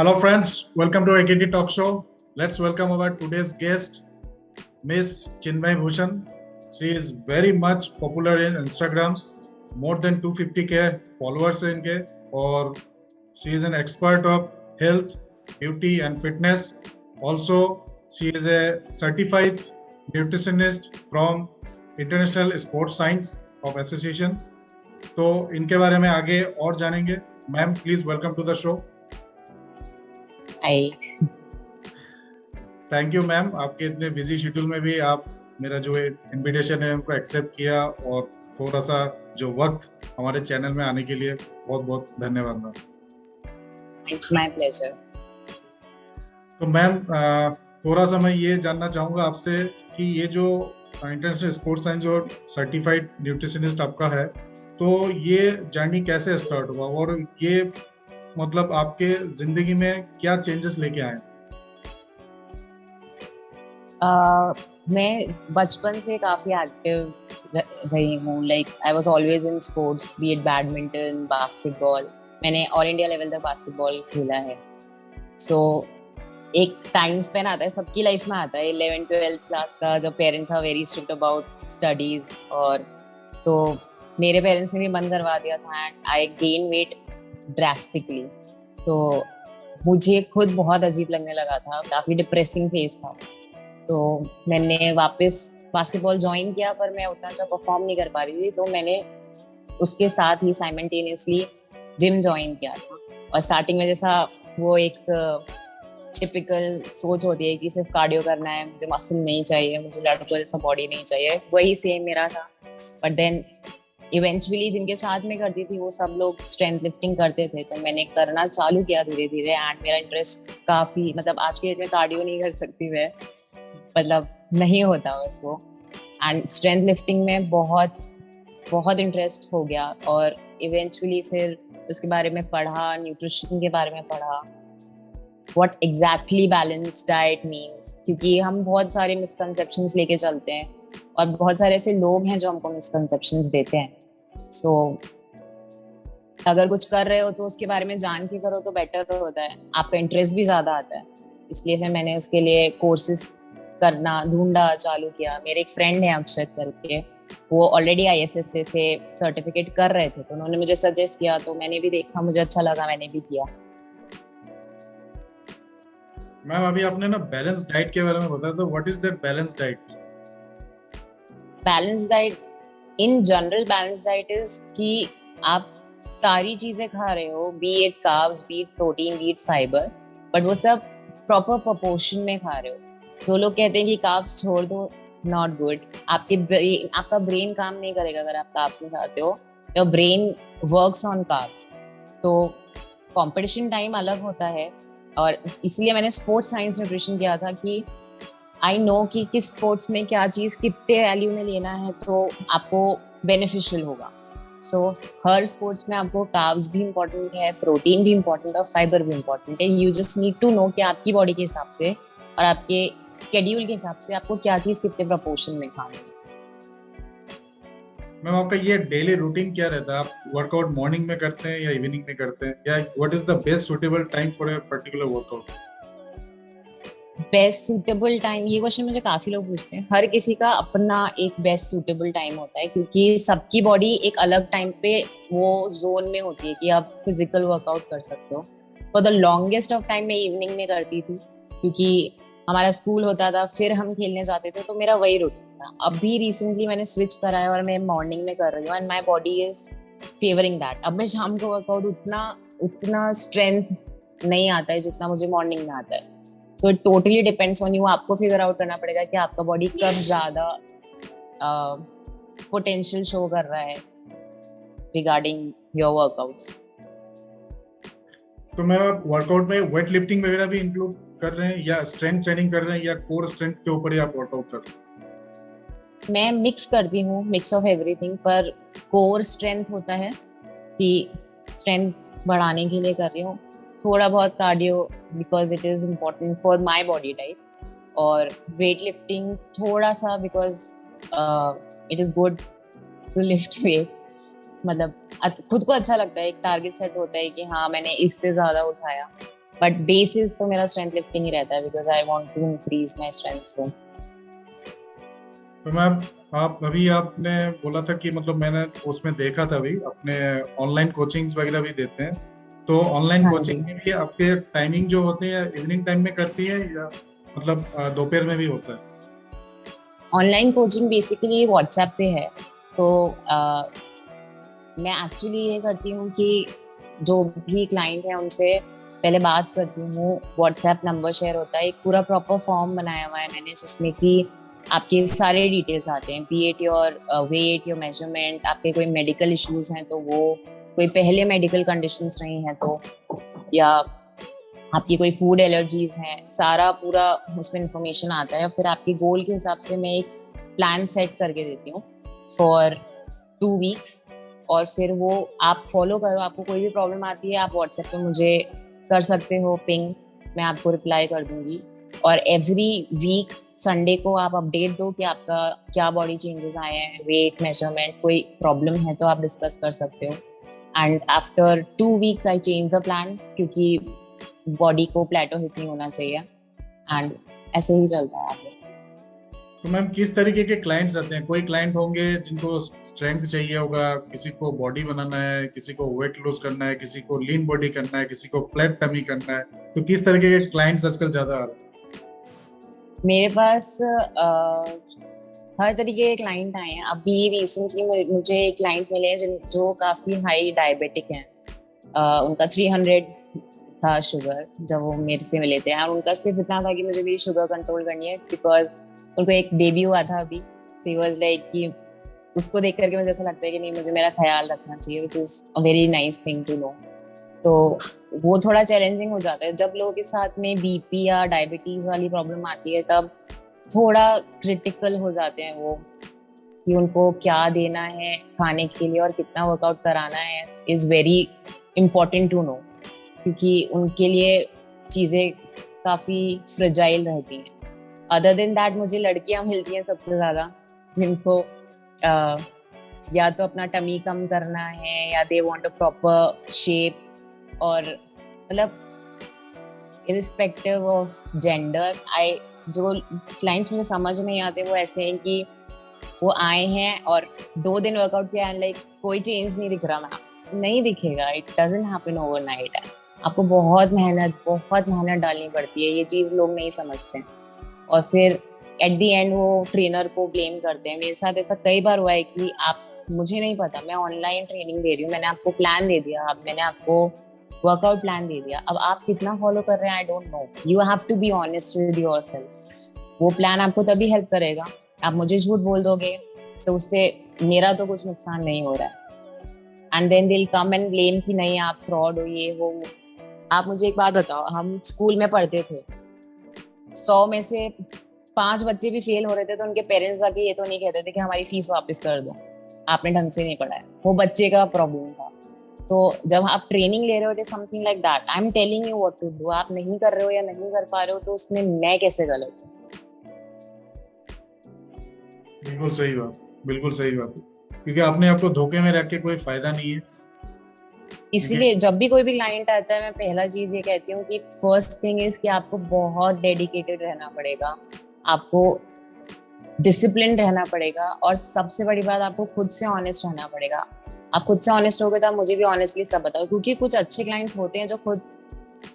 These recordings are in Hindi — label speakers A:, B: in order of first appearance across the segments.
A: Hello friends, welcome to AKT Talk Show. Let's welcome our today's guest, Miss Chinmay Bhushan. She is very much popular in Instagram, more than 250k followers in के, और she is an expert of health, beauty and fitness. Also, she is a certified nutritionist from International Sports Science of Association. तो इनके बारे में आगे और जानेंगे. Ma'am, please welcome to the show.
B: Hi.
A: Thank you ma'am, आपके इतने बिजी शेड्यूल में भी आप मेरा जो इनविटेशन है उनको एक्सेप्ट किया और थोड़ा सा जो वक्त हमारे चैनल में आने के लिए बहुत बहुत धन्यवाद मैम.
B: It's my pleasure.
A: तो मैम, थोड़ा सा मैं ये जानना चाहूँगा आपसे कि ये जो इंटरनेशनल स्पोर्ट्स साइंस और सर्टिफाइड न्यूट्रिशनिस्ट आपका है, तो ये जर्नी कैसे स्टार्ट हुआ और ये मतलब आपके जिंदगी में क्या चेंजेस लेके आए?
B: मैं बचपन से काफी एक्टिव रही हूँ. Like I was always in sports, B it badminton, basketball. मैंने ऑल इंडिया लेवल तक बास्केटबॉल खेला है. सो एक टाइम स्पेन आता है, सबकी लाइफ में आता है 11th-12th क्लास का, जब parents are very strict about studies. और तो मेरे पेरेंट्स ने भी बंद करवा दिया था and I gain weight drastically. तो मुझे खुद बहुत अजीब लगने लगा था, काफी डिप्रेसिंग फेज था. तो मैंने वापस बास्केटबॉल ज्वाइन किया, पर मैं उतना अच्छा परफॉर्म नहीं कर पा रही थी. तो मैंने उसके साथ ही साइमल्टेनियसली जिम ज्वाइन किया था. और स्टार्टिंग में जैसा वो एक टिपिकल सोच होती है कि सिर्फ कार्डियो करना है, मुझे मसल नहीं चाहिए, मुझे लड़कों जैसा बॉडी नहीं चाहिए, वही सेम मेरा था. बट देन इवेंचुअली जिनके साथ में करती थी वो सब लोग स्ट्रेंथ लिफ्टिंग करते थे, तो मैंने करना चालू किया धीरे धीरे. एंड मेरा इंटरेस्ट काफ़ी, मतलब आज के डेट में कार्डियो नहीं कर सकती मैं, मतलब नहीं होता बस वो. एंड स्ट्रेंथ लिफ्टिंग में बहुत बहुत इंटरेस्ट हो गया. और इवेंचुअली फिर उसके बारे में पढ़ा, न्यूट्रिशन के बारे में पढ़ा, what exactly balance diet means. क्योंकि हम बहुत सारे मिसकंसेप्शंस लेके चलते हैं और बहुत सारे ऐसे लोग हैं जो हमको मिसकंसेप्शंस देते हैं. सो अगर कुछ कर रहे हो तो उसके बारे में जान के करो तो बेटर होता है, आपका इंटरेस्ट भी ज़्यादा आता है. इसलिए फिर मैंने उसके लिए कोर्सेज करना ढूंढा, चालू किया. मेरे एक फ्रेंड है अक्षत करके, वो ऑलरेडी ISSA से सर्टिफिकेट कर रहे थे, तो उन्होंने मुझे सजेस्ट किया, तो मैंने भी देखा, मुझे अच्छा लगा, मैंने भी किया.
A: मैम, अभी आपने ना बैलेंस डाइट के बारे में बताया, तो what is that balance diet?
B: Balance diet in general, balance diet is कि आप सारी चीजें खा रहे हो, B it carbs, B it protein, B it fibre, but वो सब प्रॉपर प्रोपोर्शन में खा रहे हो. तो लोग कहते हैं कि कार्ब्स छोड़ दो, नॉट गुड. आपका ब्रेन काम नहीं करेगा अगर आप कार्ब्स नहीं खाते हो. Your brain works on carbs. तो कंपटीशन टाइम अलग होता है, और इसलिए मैंने स्पोर्ट्स साइंस न्यूट्रिशन किया था कि आई नो कि किस स्पोर्ट्स में क्या चीज़ कितने वैल्यू में लेना है तो आपको बेनिफिशियल होगा. सो हर स्पोर्ट्स में आपको कार्ब्स भी इम्पोर्टेंट है, प्रोटीन भी इम्पोर्टेंट है और फाइबर भी इम्पोर्टेंट है. You just need to know कि आपकी बॉडी के हिसाब से और आपके स्केड्यूल के हिसाब से आपको क्या चीज़ कितने प्रोपोर्शन में खानी है.
A: मैम, आपका ये डेली रूटीन क्या रहता है? आप वर्कआउट मॉर्निंग में करते हैं या इवनिंग में करते हैं, या what is the best suitable time for a particular workout?
B: Best suitable time, ये क्वेश्चन मुझे काफी लोग पूछते हैं. हर किसी का अपना एक बेस्ट सूटेबल टाइम होता है, क्योंकि सबकी बॉडी एक अलग टाइम पे वो जोन में होती है कि आप फिजिकल वर्कआउट कर सकते हो. For the longest of time मैं इवनिंग में करती थी, क्योंकि हमारा स्कूल होता था, फिर हम खेलने जाते थे, तो मेरा वही रूटीन था. अभी रिसेंटली मैंने स्विच करा है और मैं मॉर्निंग में कर रही हूँ, and my body is favouring that. अब मैं शाम को वर्कआउट उतना स्ट्रेंथ नहीं आता है जितना मुझे मॉर्निंग में आता है. So it totally depends on you. आपको फिगर आउट करना पड़ेगा कि आपका बॉडी कब ज्यादा पोटेंशियल शो कर रहा है रिगार्डिंग योर वर्कआउट्स.
A: तो मैम, आप वर्कआउट में वेट लिफ्टिंग वगैरह भी इंक्लूड कर रहे हैं या स्ट्रेंथ ट्रेनिंग कर रहे हैं, या कोर स्ट्रेंथ के ऊपर ही आप वर्कआउट कर रहे हैं?
B: मैं मिक्स करती हूँ, मिक्स ऑफ एवरीथिंग. पर कोर स्ट्रेंथ होता है कि स्ट्रेंथ बढ़ाने के लिए कर रही हूँ. थोड़ा बहुत cardio because it is important for my body type, और वेट लिफ्टिंग थोड़ा सा because it is good to lift weight. मतलब खुद को अच्छा लगता है, एक टारगेट सेट होता है कि हाँ मैंने इससे ज्यादा उठाया, बट बेसिस तो मेरा स्ट्रेंथ लिफ्टिंग ही रहता है because I want to increase my strength. So
A: तो मैम, आप अभी आपने बोला था कि मतलब मैंने उसमें देखा था, अभी अपने ऑनलाइन कोचिंग्स वगैरह भी देते हैं, तो ऑनलाइन
B: हाँ जी,
A: कोचिंग में भी आपके टाइमिंग जो होते हैं इवनिंग टाइम में करती है या मतलब दोपहर में भी होता है?
B: ऑनलाइन कोचिंग बेसिकली व्हाट्सएप पे है। तो मैं एक्चुअली ये करती हूँ कि जो भी क्लाइंट है उनसे पहले बात करती हूँ, व्हाट्सएप नंबर शेयर होता है, एक पूरा प्रॉपर फॉर्म बनाया हुआ है मैंने जिसमें कि आपके सारे डिटेल्स आते हैं, be it your weight, your measurement, आपके कोई मेडिकल इश्यूज हैं तो वो, कोई पहले मेडिकल कंडीशंस रही हैं तो, या आपकी कोई फूड एलर्जीज हैं, सारा पूरा उसमें इंफॉर्मेशन आता है। फिर आपके गोल के हिसाब से मैं एक प्लान सेट करके देती हूँ फॉर 2 वीक्स। और फिर वो आप फॉलो करो, आपको कोई भी प्रॉब्लम आती है आप व्हाट्सएप पे मुझे कर सकते हो पिंग, मैं आपको रिप्लाई कर दूंगी। और एवरी वीक संडे को आप अपडेट दो कि आपका क्या बॉडी चेंजेस आए हैं, वेट मेजरमेंट, कोई प्रॉब्लम है तो आप डिस्कस कर सकते हो। And after 2 weeks I change the plan, क्योंकि बॉडी को प्लेटो हिट नहीं होना चाहिए। एंड ऐसे ही चलता है आगे।
A: तो मैम किस तरीके के क्लाइंट्स आते हैं? कोई क्लाइंट होंगे जिनको स्ट्रेंथ चाहिए होगा, किसी को बॉडी बनाना है, किसी को वेट लॉस करना है, किसी को लीन बॉडी करना है, किसी को फ्लैट टमी करना है, तो किस तरीके के क्लाइंट्स आजकल ज्यादा आ रहे हैं?
B: मेरे पास हर तरीके के क्लाइंट आए हैं। अभी रिसेंटली मुझे एक क्लाइंट मिले हैं जो काफी हाई डायबिटिक हैं। उनका 300 था शुगर जब वो मेरे से मिले थे, और उनका सिर्फ इतना था कि मुझे मेरी शुगर कंट्रोल करनी है बिकॉज उनको एक बेबी हुआ था अभी। सो ही वाज लाइक कि उसको देख करके मुझे ऐसा लगता है कि नहीं, मुझे मेरा ख्याल रखना चाहिए, which is a very nice thing to know. तो वो थोड़ा चैलेंजिंग हो जाता है जब लोगों के साथ में बीपी या डायबिटीज वाली प्रॉब्लम आती है, तब थोड़ा क्रिटिकल हो जाते हैं वो कि उनको क्या देना है खाने के लिए और कितना वर्कआउट कराना है, is very important to know, क्योंकि उनके लिए चीज़ें काफ़ी फ्रेजाइल रहती हैं। अदर देन दैट मुझे लड़कियां मिलती हैं सबसे ज़्यादा, जिनको या तो अपना टमी कम करना है या they want a proper shape. और मतलब इरिस्पेक्टिव ऑफ जेंडर, आई जो क्लाइंट्स मुझे समझ नहीं आते वो ऐसे हैं कि वो आए हैं और 2 दिन वर्कआउट किया एंड लाइक कोई चेंज नहीं दिख रहा मैम। नहीं दिखेगा, इट डजंट हैपन ओवरनाइट। आपको बहुत मेहनत डालनी पड़ती है, ये चीज़ लोग नहीं समझते हैं। और फिर एट द एंड वो ट्रेनर को ब्लेम करते हैं। मेरे साथ ऐसा कई बार हुआ है कि आप, मुझे नहीं पता, मैं ऑनलाइन ट्रेनिंग दे रही हूँ, मैंने आपको प्लान दे दिया, अब मैंने आपको वर्कआउट प्लान दे दिया, अब आप कितना फॉलो कर रहे हैं I don't know. You have to be honest with yourself. वो प्लान आपको तभी हेल्प करेगा, आप मुझे झूठ बोल दोगे तो उससे मेरा तो कुछ नुकसान नहीं हो रहा है। And then they will come and blame कि नहीं आप फ्रॉड हो, ये हो। आप मुझे एक बात बताओ, हम स्कूल में पढ़ते थे, 100 में से 5 बच्चे भी फेल हो रहे थे तो उनके पेरेंट्स जाके ये तो नहीं कहते थे कि हमारी फीस वापस कर दो, आपने ढंग से नहीं पढ़ाया, वो बच्चे का प्रॉब्लम था। तो जब आप ट्रेनिंग ले रहे हो, it is something like that, I am telling you what to do, आप नहीं कर रहे हो या नहीं कर पा रहे हो तो उसमें मैं कैसे गलत हूँ?
A: बिल्कुल सही बात, बिल्कुल सही बात है, क्योंकि आपने आपको धोखे में रख के कोई फायदा नहीं है। क्योंकि
B: इसीलिए जब भी कोई भी क्लाइंट आता है मैं पहला चीज ये कहती हूँ कि फर्स्ट थिंग इज कि आपको बहुत डेडिकेटेड रहना पड़ेगा, आपको डिसिप्लिन रहना पड़ेगा, और सबसे बड़ी बात आपको खुद से ऑनेस्ट रहना पड़ेगा। आप खुद से ऑनेस्ट हो गए तो आप मुझे भी ऑनेस्टली सब बताओ, क्योंकि कुछ अच्छे क्लाइंट्स होते हैं जो खुद,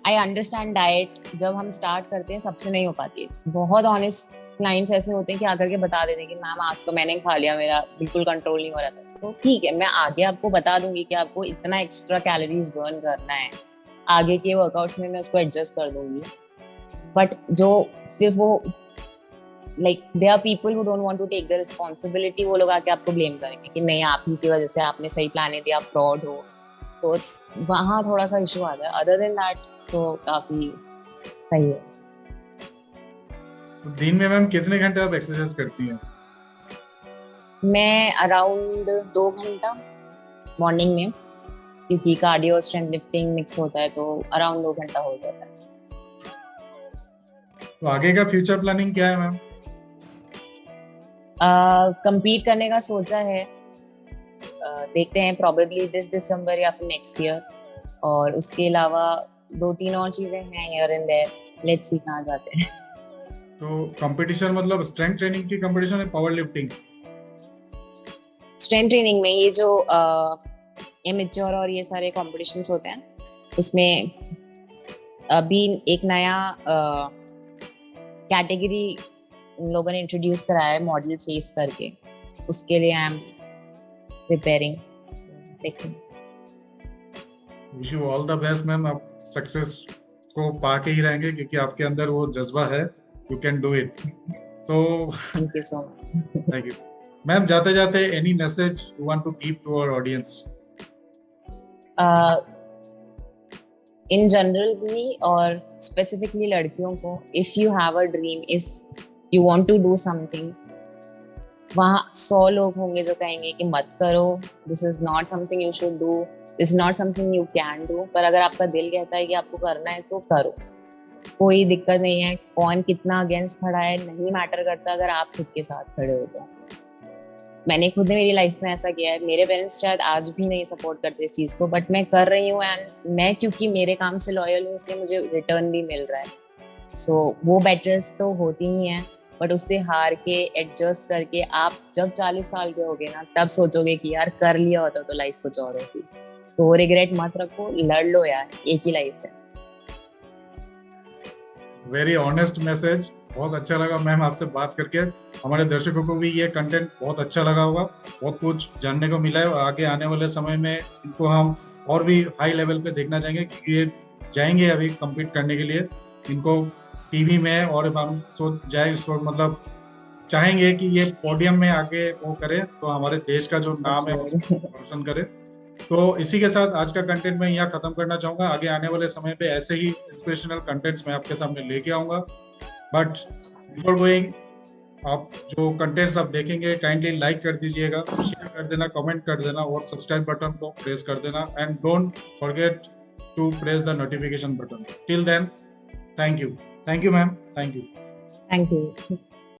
B: आई अंडरस्टैंड डाइट जब हम स्टार्ट करते हैं सबसे नहीं हो पाती है, बहुत ऑनेस्ट क्लाइंट्स ऐसे होते हैं कि आकर के बता देते हैं कि मैम आज तो मैंने खा लिया, मेरा बिल्कुल कंट्रोल नहीं हो रहा था। तो ठीक है, मैं आगे आपको बता दूंगी कि आपको इतना एक्स्ट्रा कैलोरीज बर्न करना है, आगे के वर्कआउट्स में मैं उसको एडजस्ट कर दूंगी। बट जो सिर्फ वो, like they are people who don't want to take the responsibility, वो लोग आके आपको ब्लेम करेंगे कि नहीं आप ही की वजह से, आपने सही प्लान नहीं दिया, आप फ्रॉड हो। सो वहाँ थोड़ा सा इशू आता है, अदर देन दैट तो काफी सही है।
A: तो दिन में मैम कितने घंटे आप एक्सरसाइज करती हैं?
B: मैं अराउंड 2 घंटा मॉर्निंग में, क्योंकि कार्डियो स्ट्रेंथ लिफ्टिंग मिक्स होता है तो अराउंड 2 घंटा हो जाता है।
A: तो आगे का फ्यूचर प्लानिंग क्या है मैम?
B: कंपीट करने का सोचा है, देखते हैं, प्रोबेबली दिस दिसंबर या फिर नेक्स्ट ईयर। और उसके अलावा 2-3 और चीजें हैं here and there, let's see कहाँ जाते हैं।
A: तो कंपटीशन मतलब स्ट्रेंथ ट्रेनिंग की कंपटीशन है, पावर लिफ्टिंग?
B: स्ट्रेंथ ट्रेनिंग में ये जो एमेच्योर और ये सारे कॉम्पिटिशन्स होते हैं, उसमें अभी एक नया कैटेगरी उन लोगों ने इंट्रोड्यूस कराया है, मॉडल फेस करके, उसके लिए आई एम प्रिपेयरिंग। देखिए,
A: wish you all the best ma'am, आप सक्सेस को पाके ही रहेंगे क्योंकि आपके अंदर वो जज्बा है, यू कैन डू इट। तो
B: thank you so much.
A: Thank you ma'am. जाते जाते any message you want to give to our audience?
B: In general भी और स्पेसिफिकली लड़कियों को, if you have a dream, if you want to do something, वहाँ 100 लोग होंगे जो कहेंगे कि मत करो, this is not something you should do, this is not something you can do, पर अगर आपका दिल कहता है कि आपको करना है तो करो, कोई दिक्कत नहीं है। कौन कितना अगेंस्ट खड़ा है नहीं मैटर करता, अगर आप खुद के साथ खड़े हो जाओ। मैंने खुद ने मेरी लाइफ में ऐसा किया है, मेरे पेरेंट्स शायद आज भी नहीं सपोर्ट करते इस चीज़ को, बट मैं कर रही हूँ, एंड मैं क्योंकि मेरे काम से लॉयल हूँ इसलिए मुझे रिटर्न भी मिल रहा है। सो वो बैटल्स तो होती ही हैं, बट उससे हार के एडजस्ट करके आप जब 40 साल के होगे ना, तब सोचोगे कि यार कर लिया होता तो लाइफ कुछ और होती। तो रिग्रेट मत रखो, लड़ लो यार, एक ही लाइफ है।
A: वेरी ऑनेस्ट मैसेज, बहुत अच्छा लगा मैम आपसे बात करके। हमारे दर्शकों को भी ये कंटेंट बहुत अच्छा लगा होगा, बहुत कुछ जानने को मिला है। आगे आने वाले समय में इनको हम और भी हाई लेवल पे देखना चाहेंगे क्योंकि ये जाएंगे अभी कम्पीट करने के लिए, इनको टीवी में, और हम मतलब चाहेंगे कि ये पोडियम में आके वो करे तो हमारे देश का जो नाम है उसको रोशन करे। तो इसी के साथ आज का कंटेंट मैं यहाँ खत्म करना चाहूंगा। आगे आने वाले समय पे ऐसे ही इंस्पिरेशनल कंटेंट्स मैं आपके सामने लेके आऊंगा। बट बिफोर गोइंग, आप जो कंटेंट्स आप देखेंगे काइंडली लाइक कर दीजिएगा, शेयर कर देना, कमेंट कर देना और सब्सक्राइब बटन को प्रेस कर देना, and don't forget to press the notification button. Till then, thank you ma'am, thank you.
B: Thank you.